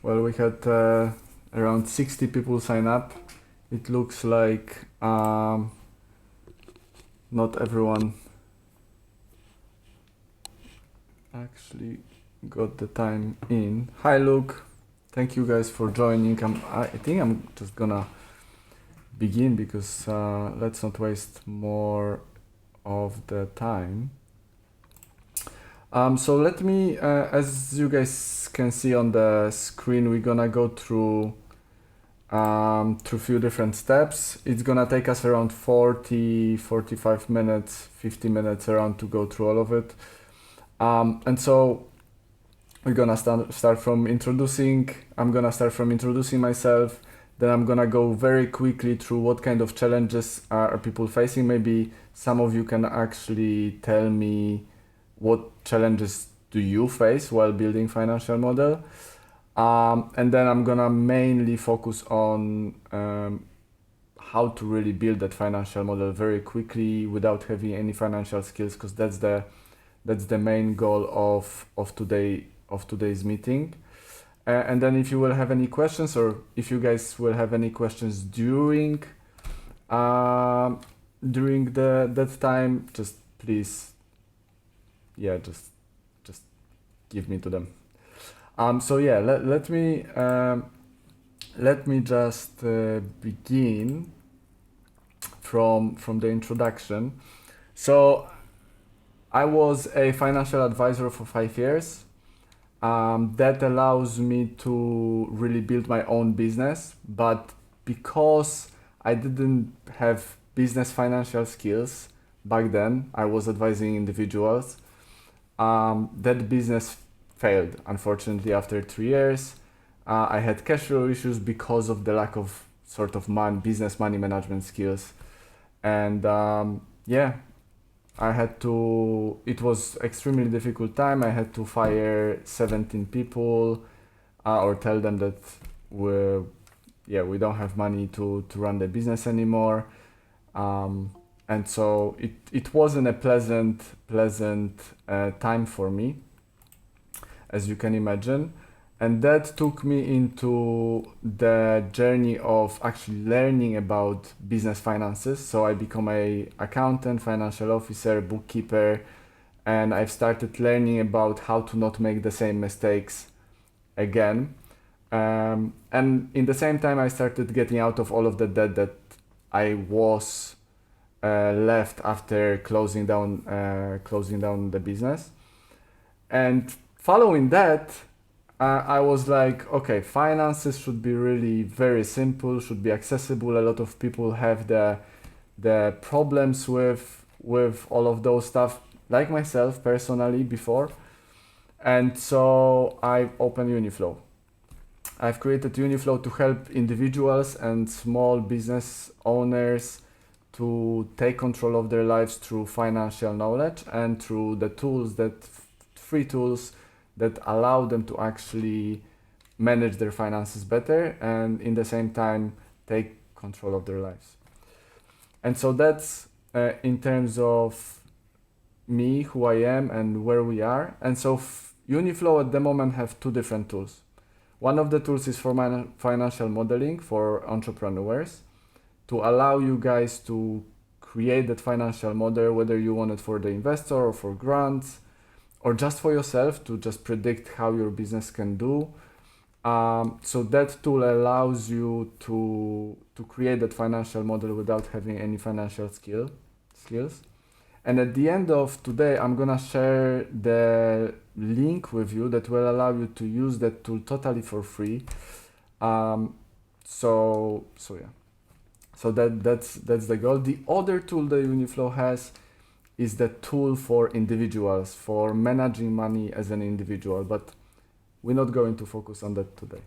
Well, we had around 60 people sign up. It looks like not everyone actually got the time in. Hi, Luke. Thank you guys for joining. I think I'm just gonna begin because let's not waste more of the time. So let me, as you guys can see on the screen, we're gonna go through a few different steps. It's gonna take us around 45 minutes, 50 minutes around to go through all of it. And so we're gonna start from introducing. I'm gonna start from introducing myself. Then I'm gonna go very quickly through what kind of challenges are people facing. Maybe some of you can actually tell me what challenges do you face while building financial model. And then I'm gonna mainly focus on how to really build that financial model very quickly without having any financial skills, because that's the main goal of today's meeting. And then if you will have any questions, or if you guys will have any questions during that time, just please, just give me to them. So yeah, let me just begin from the introduction. So I was a financial advisor for 5 years. That allows me to really build my own business, but because I didn't have business financial skills back then, I was advising individuals. That business failed, unfortunately, after 3 years. I had cash flow issues because of the lack of sort of business money management skills. And it was extremely difficult time. I had to fire 17 people or tell them that we don't have money to run the business anymore. And so it wasn't a pleasant time for me, as you can imagine. And that took me into the journey of actually learning about business finances. So I become an accountant, financial officer, bookkeeper, and I've started learning about how to not make the same mistakes again. And in the same time, I started getting out of all of the debt that I was left after closing down the business. And following that, I was like, okay, finances should be really very simple, should be accessible. A lot of people have the problems with all of those stuff, like myself personally before. And so I opened Uniflow. I've created Uniflow to help individuals and small business owners to take control of their lives through financial knowledge and through the free tools that allow them to actually manage their finances better and in the same time take control of their lives. And so that's in terms of me, who I am, and where we are. And so Uniflow at the moment have 2 different tools. One of the tools is for financial modeling for entrepreneurs, to allow you guys to create that financial model, whether you want it for the investor or for grants, or just for yourself to just predict how your business can do. So that tool allows you to create that financial model without having any financial skills. And at the end of today, I'm gonna share the link with you that will allow you to use that tool totally for free. So that's the goal. The other tool that Uniflow has is the tool for individuals, for managing money as an individual, but we're not going to focus on that today.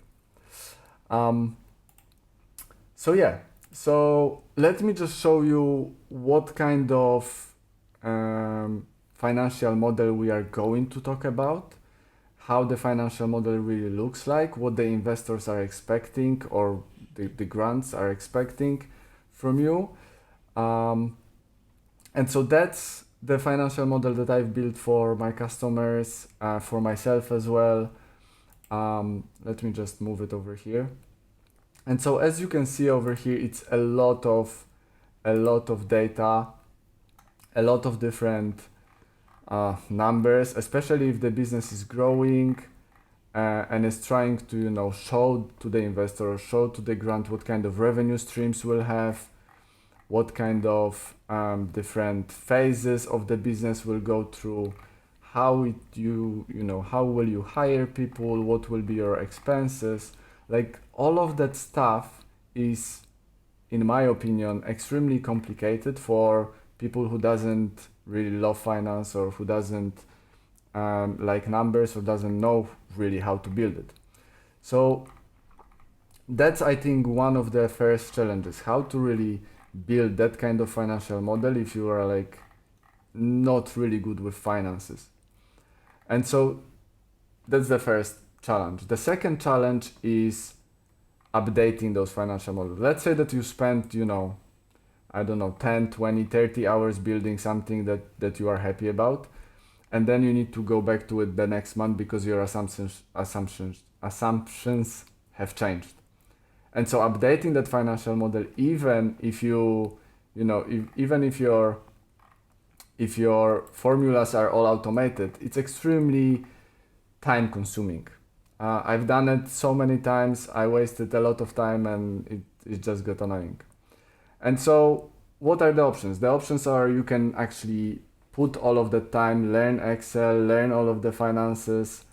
So let me just show you what kind of financial model we are going to talk about, how the financial model really looks like, what the investors are expecting or the grants are expecting from you. And so that's the financial model that I've built for my customers, for myself as well. Let me just move it over here. And so as you can see over here, it's a lot of data, a lot of different numbers, especially if the business is growing and is trying to show to the investor or show to the grant what kind of revenue streams we'll have, what kind of different phases of the business will go through, how will you hire people, what will be your expenses. Like all of that stuff is, in my opinion, extremely complicated for people who doesn't really love finance or who doesn't like numbers or doesn't know really how to build it. So that's, I think, one of the first challenges, how to really build that kind of financial model if you are like not really good with finances. And so that's the first challenge. The second challenge is updating those financial models. Let's say that you spent, I don't know, 10, 20, 30 hours building something that you are happy about, and then you need to go back to it the next month because your assumptions have changed. And so updating that financial model, even if if your formulas are all automated, it's extremely time consuming. I've done it so many times, I wasted a lot of time, and it just got annoying. And so what are the options? The options are, you can actually put all of the time, learn Excel, learn all of the finances,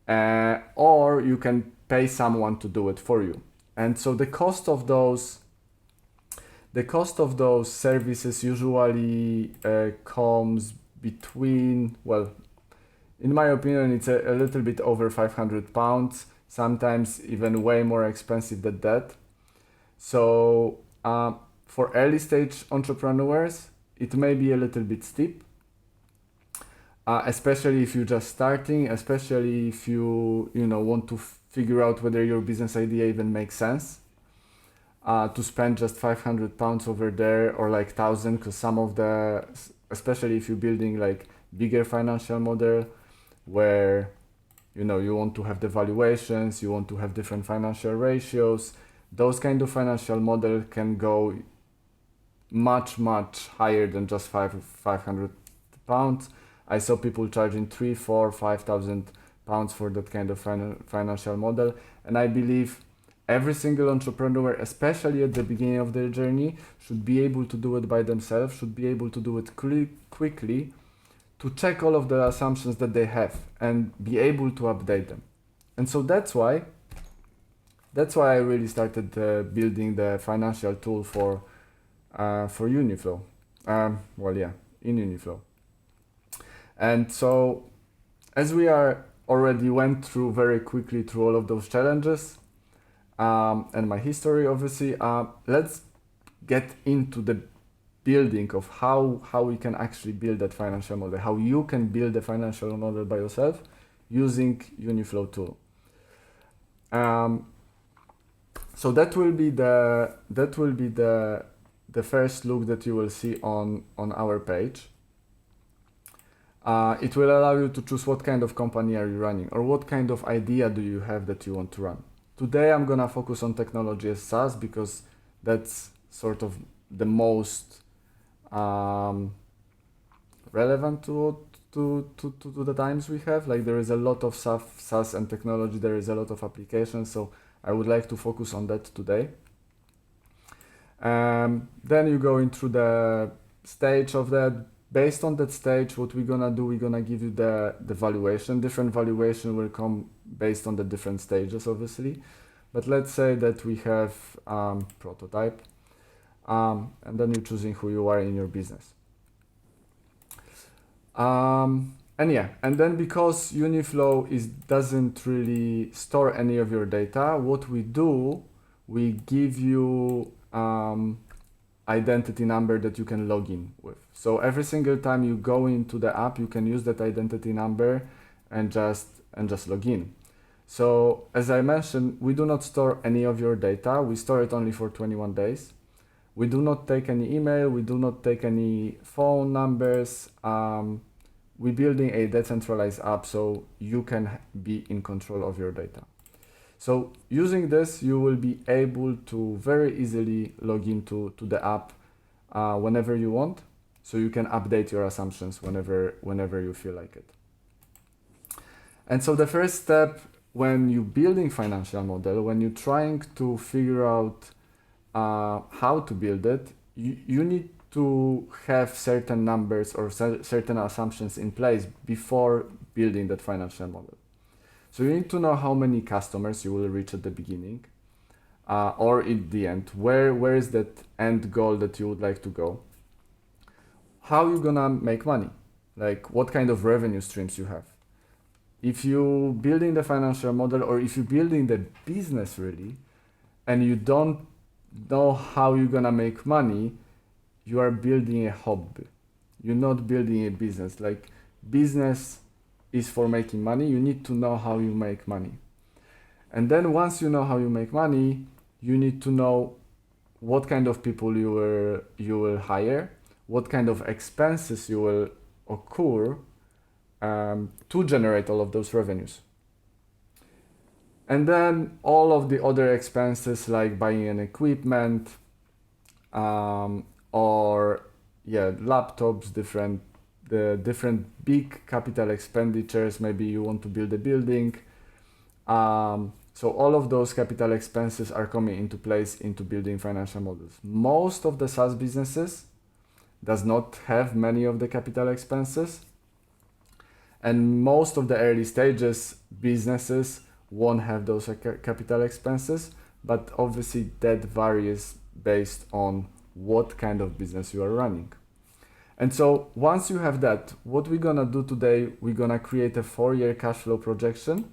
or you can pay someone to do it for you. And so the cost of those services usually comes between, well, in my opinion, it's a little bit over £500, sometimes even way more expensive than that. So for early stage entrepreneurs, it may be a little bit steep, especially if you're just starting, especially if you want to figure out whether your business idea even makes sense. To spend just £500 over there, or like 1,000, because some of the, especially if you're building like bigger financial model where you want to have the valuations, you want to have different financial ratios, those kind of financial model can go much higher than just £500. I saw people charging 3, 4, 5,000 pounds for that kind of financial model, and I believe every single entrepreneur, especially at the beginning of their journey, should be able to do it by themselves, should be able to do it quickly, to check all of the assumptions that they have and be able to update them. And so that's why I really started building the financial tool for Uniflow. In Uniflow. And so as we already went through very quickly through all of those challenges, and my history, obviously, let's get into the building of how we can actually build that financial model, how you can build a financial model by yourself using Uniflow tool. So that will be the first look that you will see on our page. It will allow you to choose what kind of company are you running, or what kind of idea do you have that you want to run. Today I'm gonna focus on technology as SaaS because that's sort of the most relevant to the times we have. Like, there is a lot of SaaS and technology, there is a lot of applications, so I would like to focus on that today. Then you go into the stage of that. Based on that stage, what we're gonna do, we're gonna give you the valuation. Different valuation will come based on the different stages, obviously. But let's say that we have prototype, and then you're choosing who you are in your business. And then because Uniflow doesn't really store any of your data, what we do, we give you identity number that you can log in with. So every single time you go into the app, you can use that identity number and just log in. So as I mentioned, we do not store any of your data. We store it only for 21 days. We do not take any email. We do not take any phone numbers. we're building a decentralized app so you can be in control of your data. So using this, you will be able to very easily log into the app whenever you want. So you can update your assumptions whenever you feel like it. And so the first step when you're building financial model, when you're trying to figure out how to build it, you need to have certain numbers or certain assumptions in place before building that financial model. So you need to know how many customers you will reach at the beginning or in the end. Where is that end goal that you would like to go? How you gonna make money? Like what kind of revenue streams you have? If you're building the financial model or if you're building the business really, and you don't know how you're gonna make money, you are building a hobby. You're not building a business. Like business is for making money. You need to know how you make money. And then once you know how you make money, you need to know what kind of people you will hire, what kind of expenses you will occur to generate all of those revenues. And then all of the other expenses like buying an equipment or laptops, different big capital expenditures. Maybe you want to build a building. So all of those capital expenses are coming into place into building financial models. Most of the SaaS businesses does not have many of the capital expenses. And most of the early stages businesses won't have those capital expenses, but obviously that varies based on what kind of business you are running. And so once you have that, what we're gonna do today, we're gonna create a 4-year cash flow projection.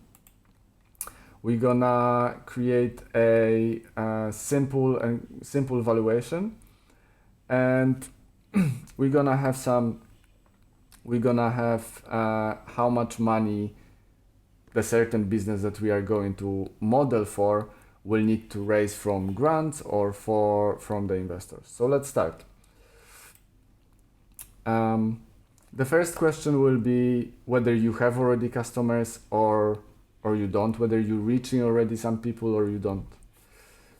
We're gonna create a simple valuation, and we're gonna have how much money the certain business that we are going to model for will need to raise from grants or from the investors. So let's start. The first question will be whether you have already customers or you don't, whether you're reaching already some people or you don't.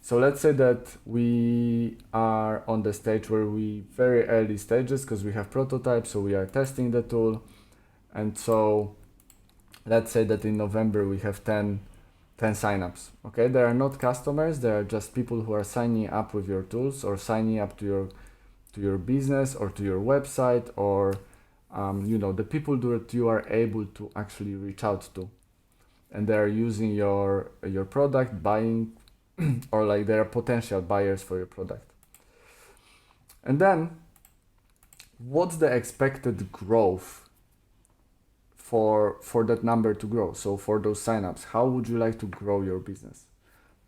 So let's say that we are on the stage where we very early stages because we have prototypes, so we are testing the tool. And so let's say that in November we have 10 signups. Okay, they are not customers, they are just people who are signing up with your tools or signing up to your business or to your website or the people that you are able to actually reach out to, and they are using your product, buying or like they are potential buyers for your product. And then what's the expected growth for that number to grow? So for those signups, how would you like to grow your business?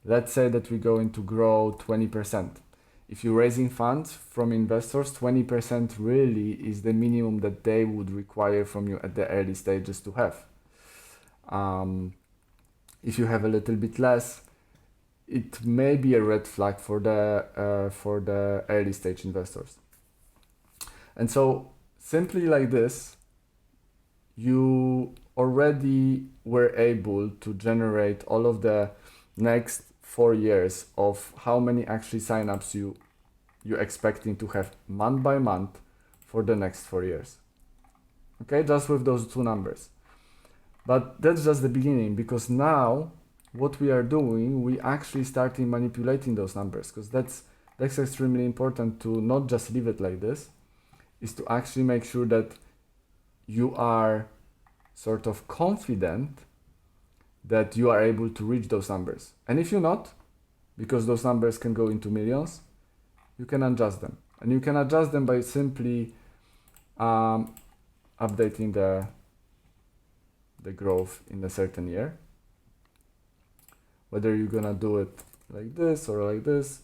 Let's say that we're going to grow 20%. If you're raising funds from investors, 20% really is the minimum that they would require from you at the early stages to have. If you have a little bit less, it may be a red flag for the early stage investors. And so simply like this, you already were able to generate all of the next 4 years of how many actually signups you're expecting to have month by month for the next 4 years. Okay, just with those two numbers. But that's just the beginning, because now what we are doing, we actually starting manipulating those numbers, because that's extremely important to not just leave it like this, is to actually make sure that you are sort of confident that you are able to reach those numbers. And if you're not, because those numbers can go into millions, you can adjust them. And you can adjust them by simply updating the growth in a certain year. Whether you're gonna do it like this or like this.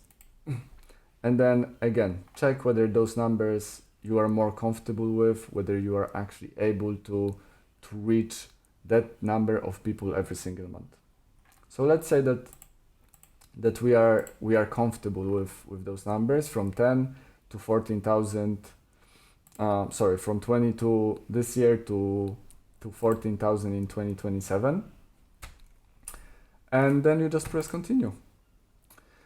And then again, check whether those numbers you are more comfortable with, whether you are actually able to reach that number of people every single month. So let's say that we are comfortable with those numbers from 10 to 14,000 from 22 this year to 14,000 in 2027. And then you just press continue.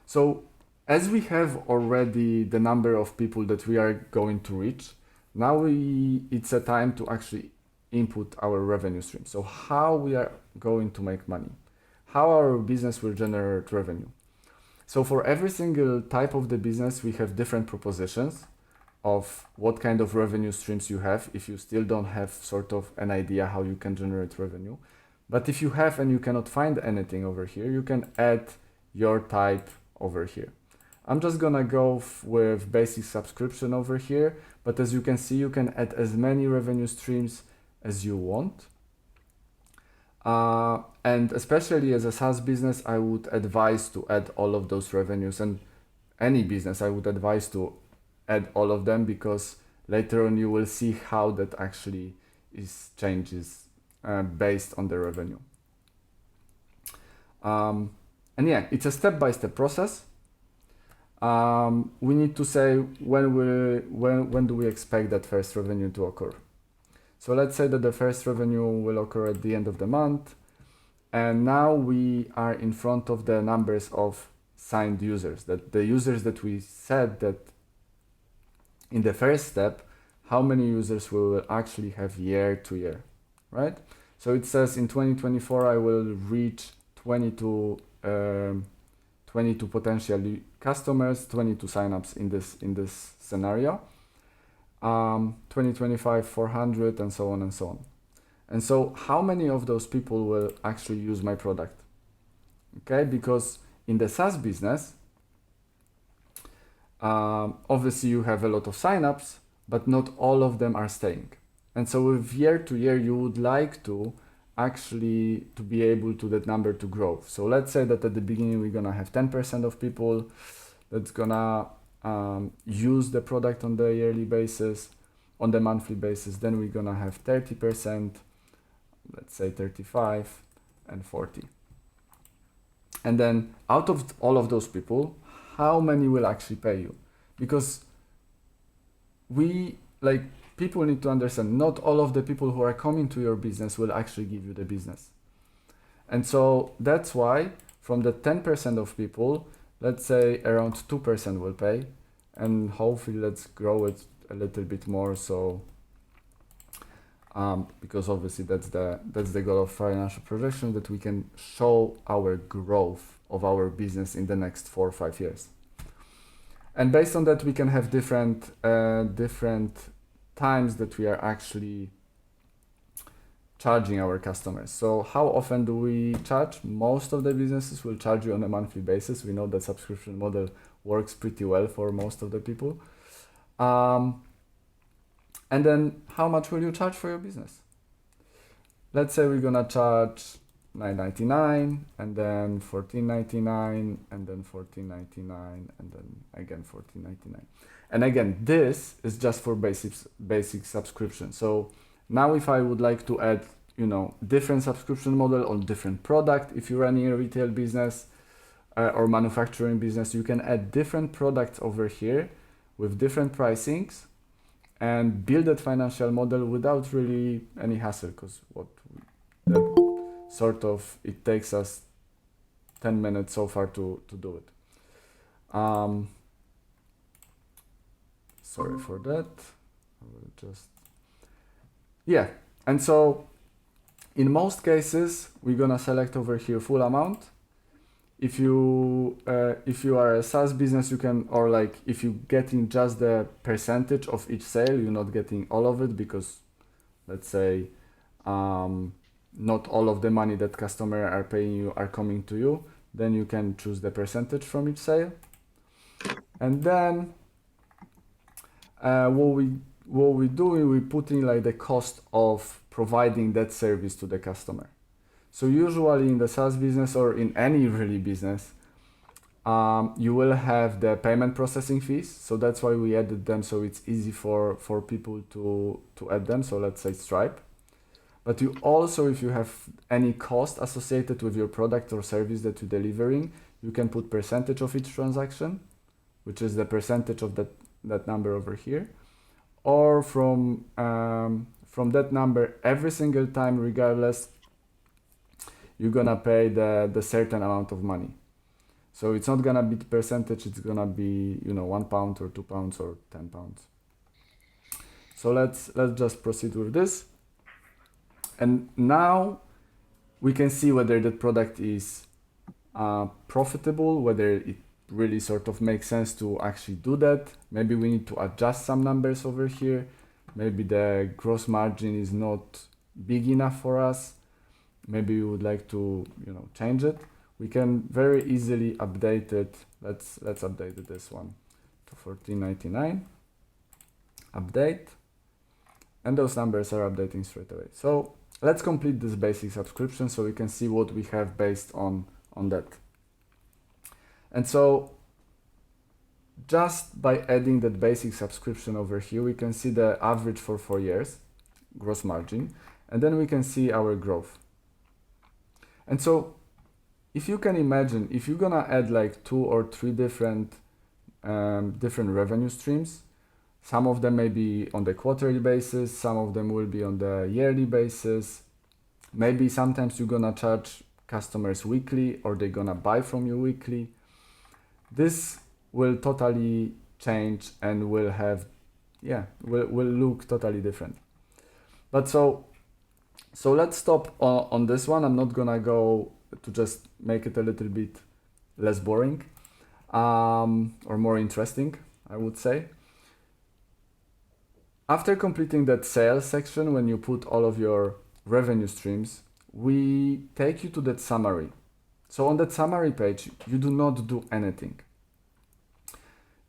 So as we have already the number of people that we are going to reach, now it's a time to actually input our revenue stream. So how we are going to make money, how our business will generate revenue. So for every single type of the business, we have different propositions of what kind of revenue streams you have if you still don't have sort of an idea how you can generate revenue. But if you have and you cannot find anything over here, you can add your type over here. I'm just gonna go with basic subscription over here, but as you can see, you can add as many revenue streams as you want. And especially as a SaaS business, I would advise to add all of those revenues, and any business, I would advise to add all of them, because later on you will see how that actually changes based on the revenue. And yeah, it's a step-by-step process. We need to say when do we expect that first revenue to occur. So let's say that the first revenue will occur at the end of the month. And now we are in front of the numbers of signed users, that the users that we said that in the first step, how many users we will actually have year to year, right? So it says in 2024, I will reach 22 potential customers, 22 signups in this scenario. 2025, 400, and so on and so on. And so how many of those people will actually use my product? Okay, because in the SaaS business, obviously you have a lot of signups, but not all of them are staying. And so with year to year, you would like to actually to be able to that number to grow. So let's say that at the beginning, we're gonna have 10% of people that's gonna use the product on the yearly basis, on the monthly basis. Then we're gonna have 30%, let's say 35 and 40. And then out of all of those people, how many will actually pay you? Because people need to understand, not all of the people who are coming to your business will actually give you the business. And so that's why from the 10% of people, let's say around 2% will pay, and hopefully let's grow it a little bit more. So because obviously that's the goal of financial projection, that we can show our growth of our business in the next 4 or 5 years. And based on that, we can have different times that we are actually charging our customers. So how often do we charge? Most of the businesses will charge you on a monthly basis. We know that subscription model works pretty well for most of the people. And then how much will you charge for your business? Let's say we're gonna charge $9.99, and then $14.99, and then $14.99, and then again $14.99. And again, this is just for basic subscription. So now if I would like to add, different subscription model on different product, if you're running a retail business or manufacturing business, you can add different products over here with different pricings and build that financial model without really any hassle, because it takes us 10 minutes so far to do it. Sorry for that. I will and so in most cases, we're gonna select over here full amount. If you are a SaaS business, you can, or like if you're getting just the percentage of each sale, you're not getting all of it, because let's say not all of the money that customer are paying you are coming to you, then you can choose the percentage from each sale. And then what we do is we put in like the cost of providing that service to the customer. So usually in the SaaS business, or in any really business, you will have the payment processing fees. So that's why we added them, so it's easy for people to add them. So let's say Stripe. But you also, if you have any cost associated with your product or service that you're delivering, you can put percentage of each transaction, which is the percentage of that number over here. or from that number every single time, regardless, you're gonna pay the certain amount of money. So it's not gonna be the percentage, it's gonna be, you know, £1 or £2 or £10. So let's just proceed with this. And now we can see whether the product is profitable, whether it really sort of makes sense to actually do that. Maybe we need to adjust some numbers over here. Maybe the gross margin is not big enough for us. Maybe we would like to, you know, change it. We can very easily update it. Let's update this one to $14.99. Update, and those numbers are updating straight away. So let's complete this basic subscription so we can see what we have based on that. And so just by adding that basic subscription over here, we can see the average for 4 years, gross margin, and then we can see our growth. And so if you can imagine, if you're gonna add like 2 or 3 different revenue streams, some of them may be on the quarterly basis, some of them will be on the yearly basis. Maybe sometimes you're gonna charge customers weekly, or they're gonna buy from you weekly. This will totally change and will have, will look totally different. But so let's stop on this one. I'm not gonna go to just make it a little bit less boring or more interesting, I would say. After completing that sales section, when you put all of your revenue streams, we take you to that summary. So on that summary page, you do not do anything.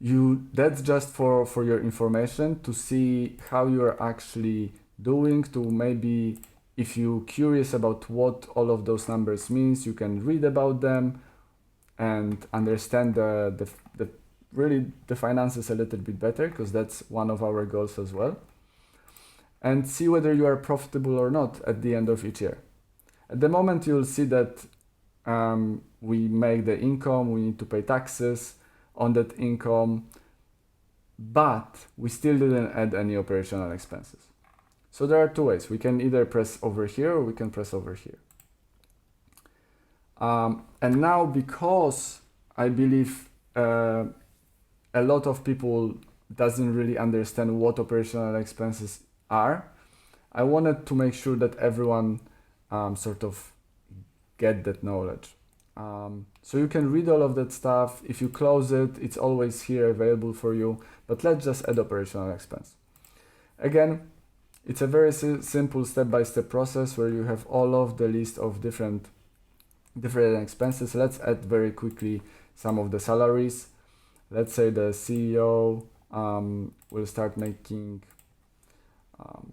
That's just for your information, to see how you are actually doing, to maybe, if you're curious about what all of those numbers means, you can read about them and understand the finances a little bit better, because that's one of our goals as well, and see whether you are profitable or not at the end of each year. At the moment, you'll see that we make the income, we need to pay taxes on that income, but we still didn't add any operational expenses. So there are 2 ways. We can either press over here or we can press over here. And now, because I believe a lot of people doesn't really understand what operational expenses are, I wanted to make sure that everyone sort of get that knowledge. So you can read all of that stuff. If you close it, it's always here available for you. But let's just add operational expense. Again, it's a very simple step-by-step process where you have all of the list of different expenses. Let's add very quickly some of the salaries. Let's say the CEO will start making,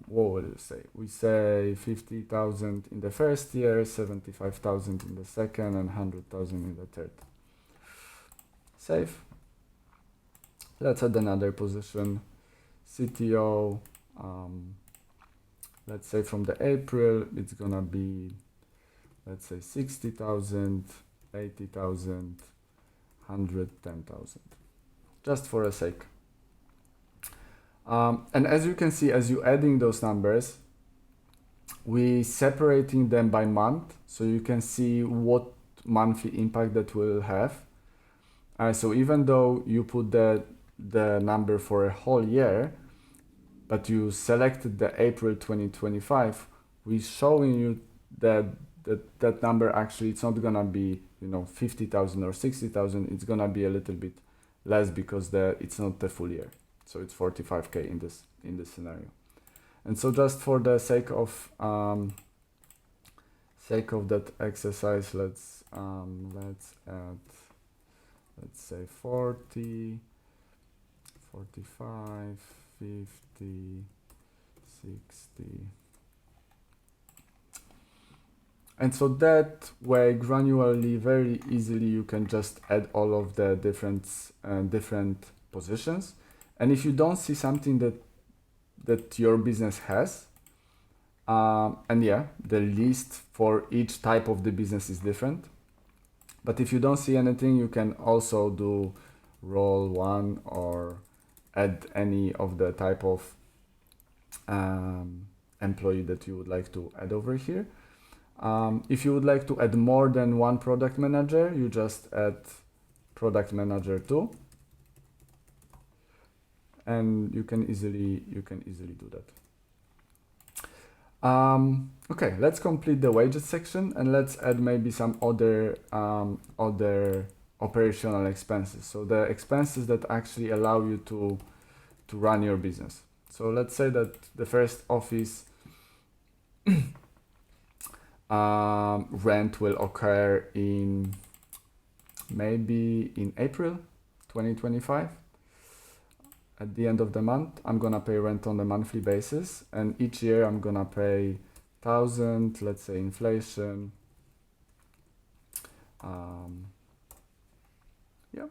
what will you say? We say 50,000 in the first year, 75,000 in the second, and 100,000 in the third. Save. Let's add another position, CTO. Let's say from the April, it's gonna be, let's say 60,000, 80,000, 110,000, just for a sake. And as you can see, as you're adding those numbers, we separating them by month, so you can see what monthly impact that will have. So even though you put the number for a whole year, but you selected the April 2025, we're showing you that number actually, it's not gonna be, 50,000 or 60,000, it's gonna be a little bit less because it's not the full year. So it's 45K in this scenario. And so just for the sake of that exercise, let's add, let's say 40, 45, 50, 60. And so that way, granularly, very easily, you can just add all of the different positions. And if you don't see something that your business has, the list for each type of the business is different. But if you don't see anything, you can also do roll 1 or add any of the type of employee that you would like to add over here. If you would like to add more than one product manager, you just add product manager 2, and you can easily do that. Okay, let's complete the wages section, and let's add maybe some other operational expenses. So the expenses that actually allow you to run your business. So let's say that the first office rent will occur in maybe in April 2025. At the end of the month, I'm gonna pay rent on a monthly basis, and each year I'm gonna pay 1,000, let's say inflation. Yeah.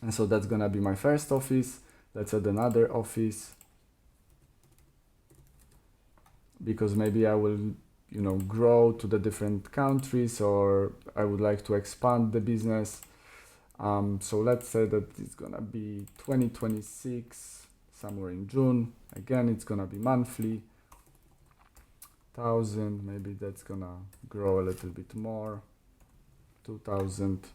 And so that's gonna be my first office. Let's add another office, because maybe I will, grow to the different countries, or I would like to expand the business. So let's say that it's gonna be 2026, somewhere in June. Again, it's gonna be monthly, 1,000. Maybe that's gonna grow a little bit more, 2,000.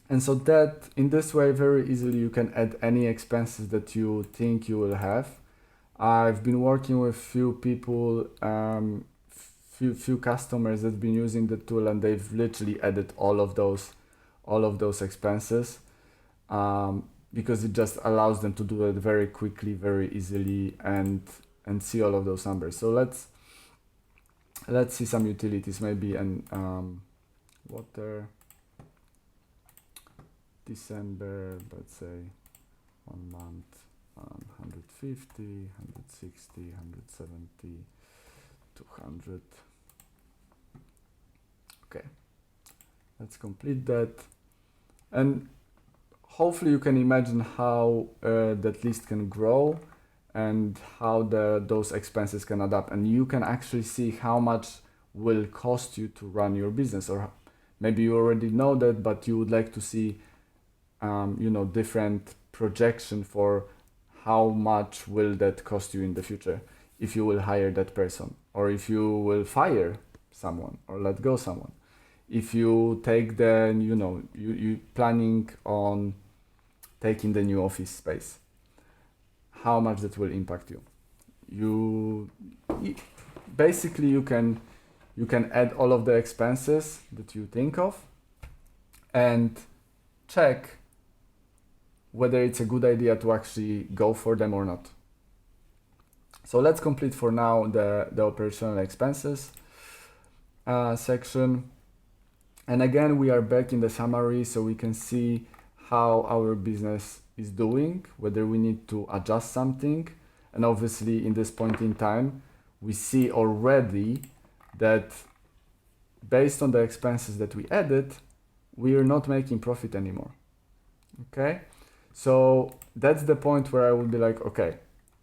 And so that in this way, very easily you can add any expenses that you think you will have. I've been working with few people, few customers that've been using the tool, and they've literally added all of those expenses, because it just allows them to do it very quickly, very easily, and see all of those numbers. So let's see some utilities, maybe, and water, December, let's say 1 month, 150, 160, 170, 200. Okay, let's complete that. And hopefully you can imagine how that list can grow, and how those expenses can add up, and you can actually see how much will cost you to run your business. Or maybe you already know that, but you would like to see different projection for how much will that cost you in the future, if you will hire that person, or if you will fire someone or let go someone, if you take you planning on taking the new office space, how much that will impact you. Basically you can add all of the expenses that you think of, and check whether it's a good idea to actually go for them or not. So let's complete for now the operational expenses section. And again, we are back in the summary, so we can see how our business is doing, whether we need to adjust something. And obviously in this point in time, we see already that based on the expenses that we added, we are not making profit anymore. Okay, so that's the point where I would be like, okay,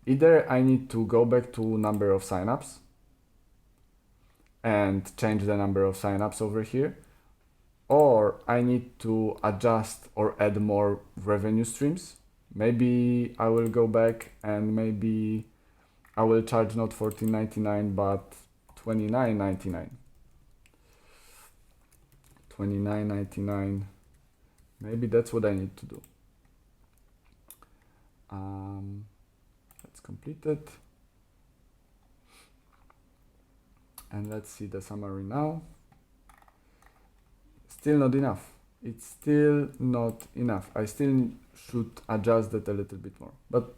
either I need to go back to number of signups and change the number of signups over here, or I need to adjust or add more revenue streams. Maybe I will go back and maybe I will charge not $14.99 but $29.99. $29.99. Maybe that's what I need to do. Let's complete it. And let's see the summary now. Still not enough. It's still not enough. I still should adjust that a little bit more. But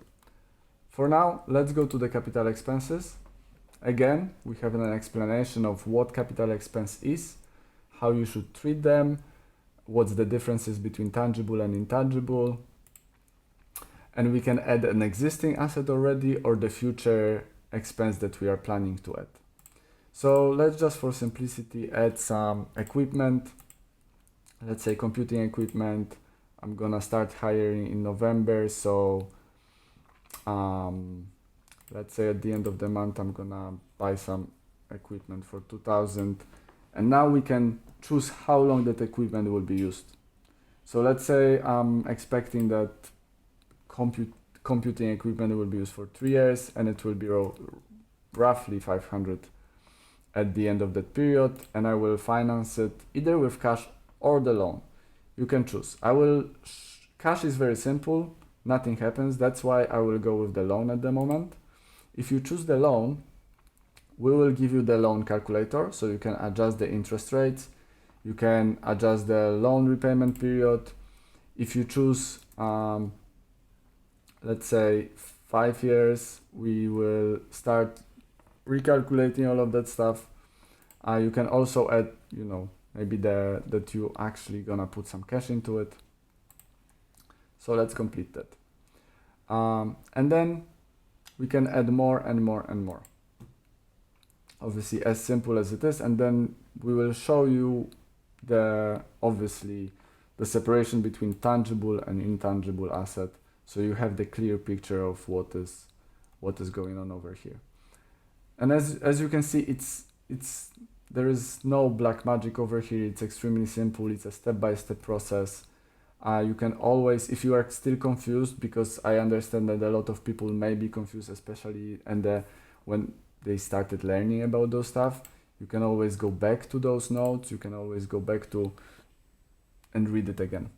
for now, let's go to the capital expenses. Again, we have an explanation of what capital expense is, how you should treat them, what's the differences between tangible and intangible. And we can add an existing asset already or the future expense that we are planning to add. So let's just for simplicity add some equipment. Let's say computing equipment. I'm gonna start hiring in November, so let's say at the end of the month I'm gonna buy some equipment for 2,000, and now we can choose how long that equipment will be used. So let's say I'm expecting that computing equipment will be used for 3 years, and it will be roughly 500 at the end of that period, and I will finance it either with cash or the loan. You can choose. Cash is very simple, nothing happens. That's why I will go with the loan at the moment. If you choose the loan, we will give you the loan calculator, so you can adjust the interest rates, you can adjust the loan repayment period. If you choose, let's say 5 years, we will start recalculating all of that stuff. You can also add, maybe that you actually gonna put some cash into it. So let's complete that. And then we can add more and more and more. Obviously, as simple as it is, and then we will show you obviously the separation between tangible and intangible asset, so you have the clear picture of what is going on over here. And as you can see, there is no black magic over here. It's extremely simple. It's a step-by-step process. You can always, if you are still confused, because I understand that a lot of people may be confused, especially when they started learning about those stuff, you can always go back to those notes. You can always go back to and read it again.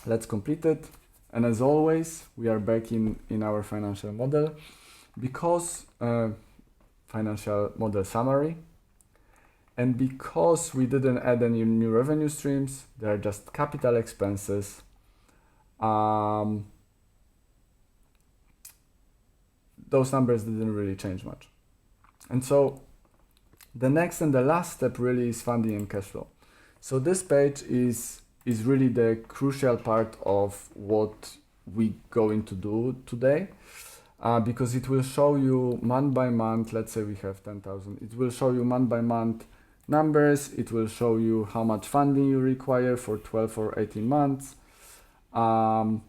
Let's complete it. And as always, we are back in our financial model, because financial model summary. And because we didn't add any new revenue streams, they are just capital expenses. Those numbers didn't really change much. And so the next and the last step really is funding and cash flow. So this page is really the crucial part of what we're going to do today, because it will show you month by month. Let's say we have 10,000. It will show you month by month numbers. It will show you how much funding you require for 12 or 18 months. And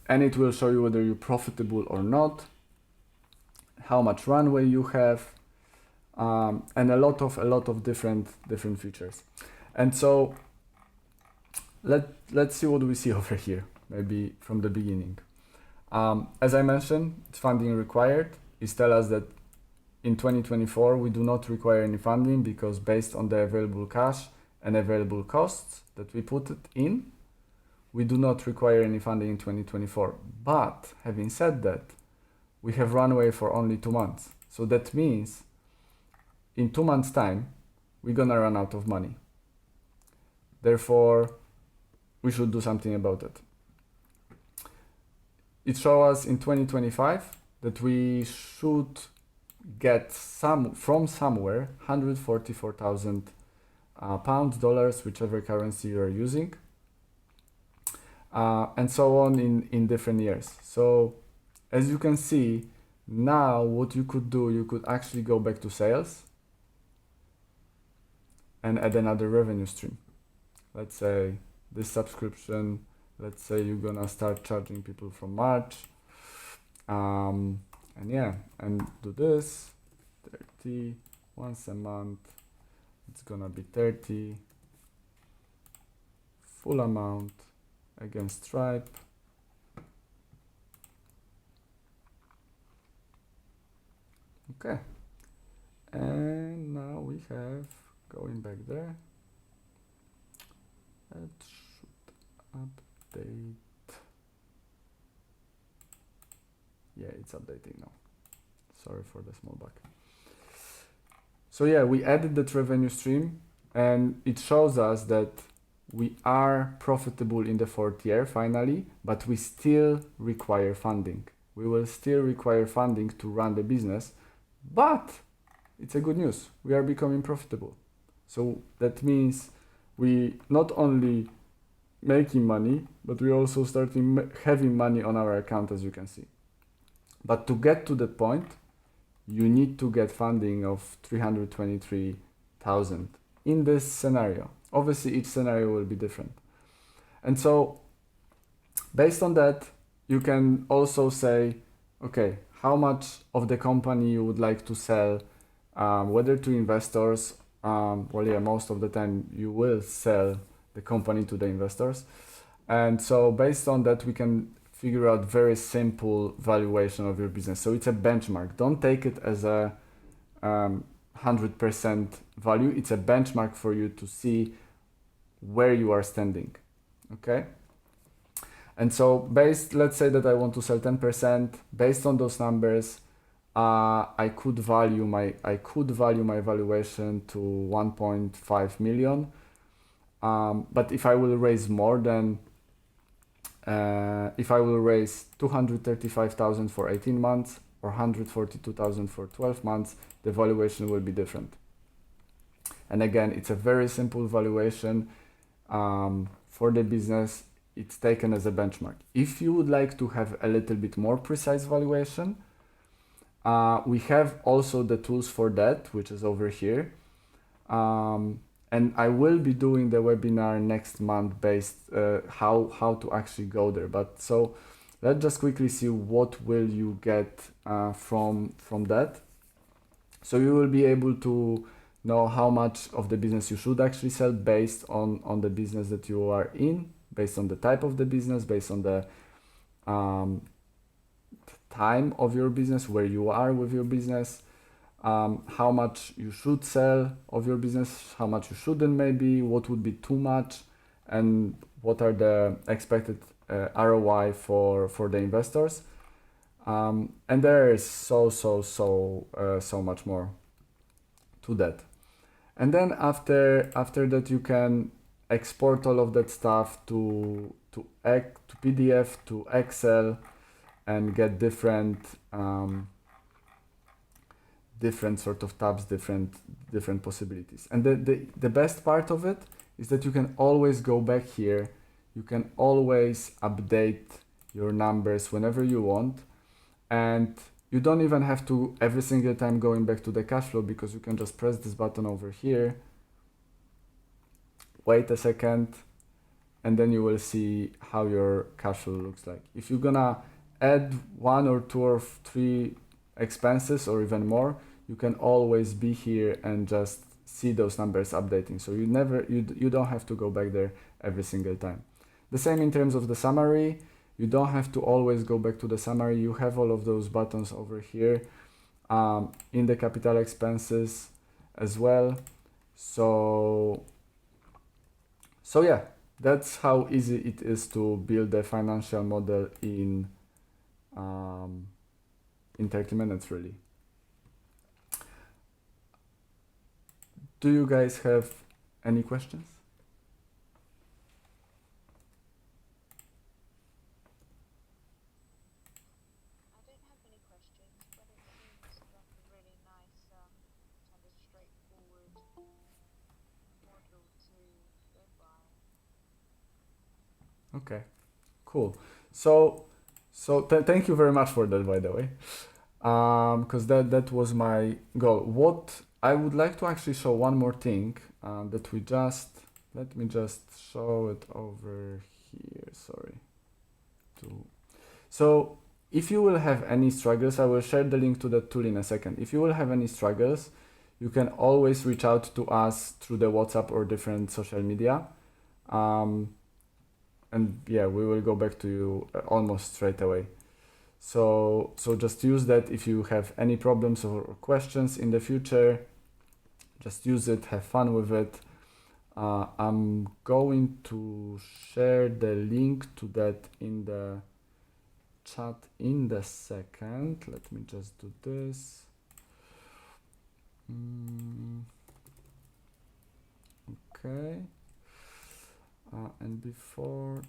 it will show you whether you're profitable or not, how much runway you have, and a lot of different features. And so let's see what we see over here, maybe from the beginning. As I mentioned, funding required is tell us that in 2024 we do not require any funding, because based on the available cash and available costs that we put it in, we do not require any funding in 2024. But having said that, we have runway for only 2 months. So that means in 2 months' time, we're gonna run out of money. Therefore, we should do something about it. It shows us in 2025 that we should get from somewhere 144,000 pounds, dollars, whichever currency you are using, and so on in different years. So as you can see, now what you could do, you could actually go back to sales and add another revenue stream. Let's say this subscription, let's say you're gonna start charging people from March, and do this 30 once a month. It's gonna be 30 full amount against Stripe. Okay, and now we have, going back there, it should update. Yeah, it's updating now. Sorry for the small bug. So yeah, we added that revenue stream, and it shows us that we are profitable in the 4th year finally, but we still require funding. We will still require funding to run the business, but it's a good news. We are becoming profitable. So that means we not only making money, but we also starting having money on our account, as you can see. But to get to that point, you need to get funding of 323,000 in this scenario. Obviously, each scenario will be different. And so based on that, you can also say, okay, how much of the company you would like to sell, whether to investors, most of the time you will sell the company to the investors, And so based on that, we can figure out very simple valuation of your business. So it's a benchmark. Don't take it as a 100% value. It's a benchmark for you to see where you are standing. Okay. And so let's say that I want to sell 10%. Based on those numbers, I could value my valuation to 1.5 million. But if I will raise more than if I will raise 235,000 for 18 months or 142,000 for 12 months, the valuation will be different. And again, it's a very simple valuation for the business. It's taken as a benchmark. If you would like to have a little bit more precise valuation, we have also the tools for that, which is over here. And I will be doing the webinar next month based how to actually go there. But so let's just quickly see what will you get from that. So you will be able to know how much of the business you should actually sell based on the business that you are in, based on the type of the business, based on the time of your business, where you are with your business, how much you should sell of your business, how much you shouldn't maybe, what would be too much, and what are the expected ROI for the investors. And there is so much more to that. And then after that, you can export all of that stuff to PDF, to Excel, and get different sort of tabs, different possibilities. And the best part of it is that you can always go back here. You can always update your numbers whenever you want, and you don't even have to every single time going back to the cash flow, because you can just press this button over here, wait a second, and then you will see how your cash flow looks like. If you're gonna add 1 or 2 or 3 expenses or even more, you can always be here and just see those numbers updating. So you don't have to go back there every single time. The same in terms of the summary. You don't have to always go back to the summary. You have all of those buttons over here in the capital expenses as well. So yeah, that's how easy it is to build a financial model in 30 minutes, really. Do you guys have any questions? I don't have any questions, but it seems like a really nice, kind of straightforward model to go by. Okay, cool. So thank you very much for that, by the way, because that was my goal. What I would like to actually show one more thing that we just, let me just show it over here. Sorry. So if you will have any struggles, I will share the link to that tool in a second. If you will have any struggles, you can always reach out to us through the WhatsApp or different social media. And yeah, we will go back to you almost straight away. So just use that if you have any problems or questions in the future. Just use it, have fun with it. I'm going to share the link to that in the chat in the second. Let me just do this. Okay. And before,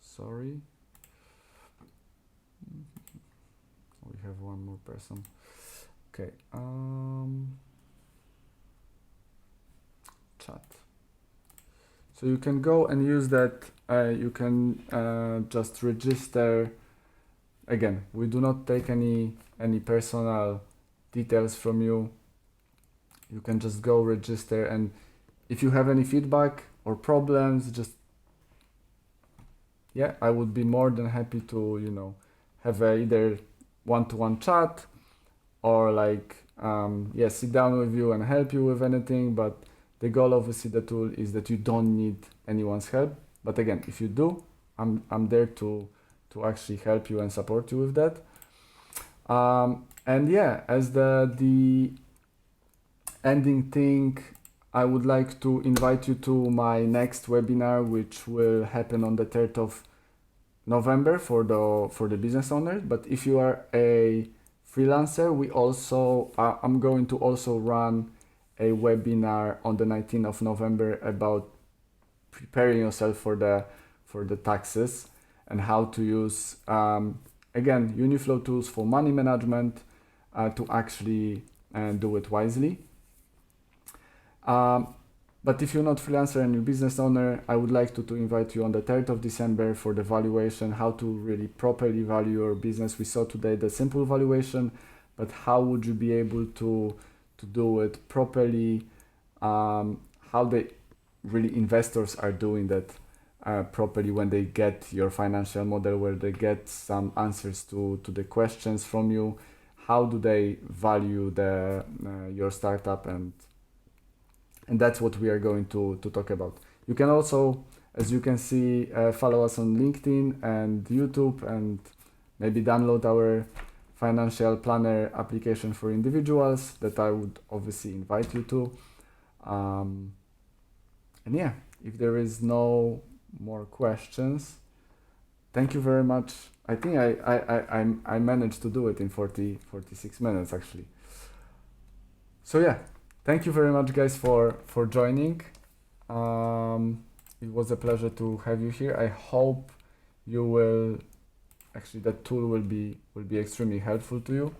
sorry, we have one more person. Okay. Chat. So you can go and use that. You can just register. Again, we do not take any personal details from you. You can just go register, and if you have any feedback or problems, just I would be more than happy to have either one-to-one chat or sit down with you and help you with anything. But the goal, obviously, the tool is that you don't need anyone's help. But again, if you do, I'm there to actually help you and support you with that. And yeah, as the ending thing, I would like to invite you to my next webinar, which will happen on the 3rd of November for the business owners. But if you are a freelancer, I'm going to also run a webinar on the 19th of November about preparing yourself for the taxes and how to use again Uniflow tools for money management to actually do it wisely. But if you're not freelancer and you're business owner, I would like to invite you on the 3rd of December for the valuation, how to really properly value your business. We saw today the simple valuation, but how would you be able to do it properly? How the really investors are doing that properly when they get your financial model, where they get some answers to the questions from you. How do they value your startup, and that's what we are going to talk about. You can also, as you can see, follow us on LinkedIn and YouTube, and maybe download our financial planner application for individuals that I would obviously invite you to. And yeah, if there is no more questions, thank you very much. I think I managed to do it in 46 minutes actually. So yeah, thank you very much guys for joining. It was a pleasure to have you here. I hope you will actually, that tool will be extremely helpful to you.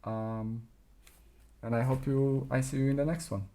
And I hope I see you in the next one.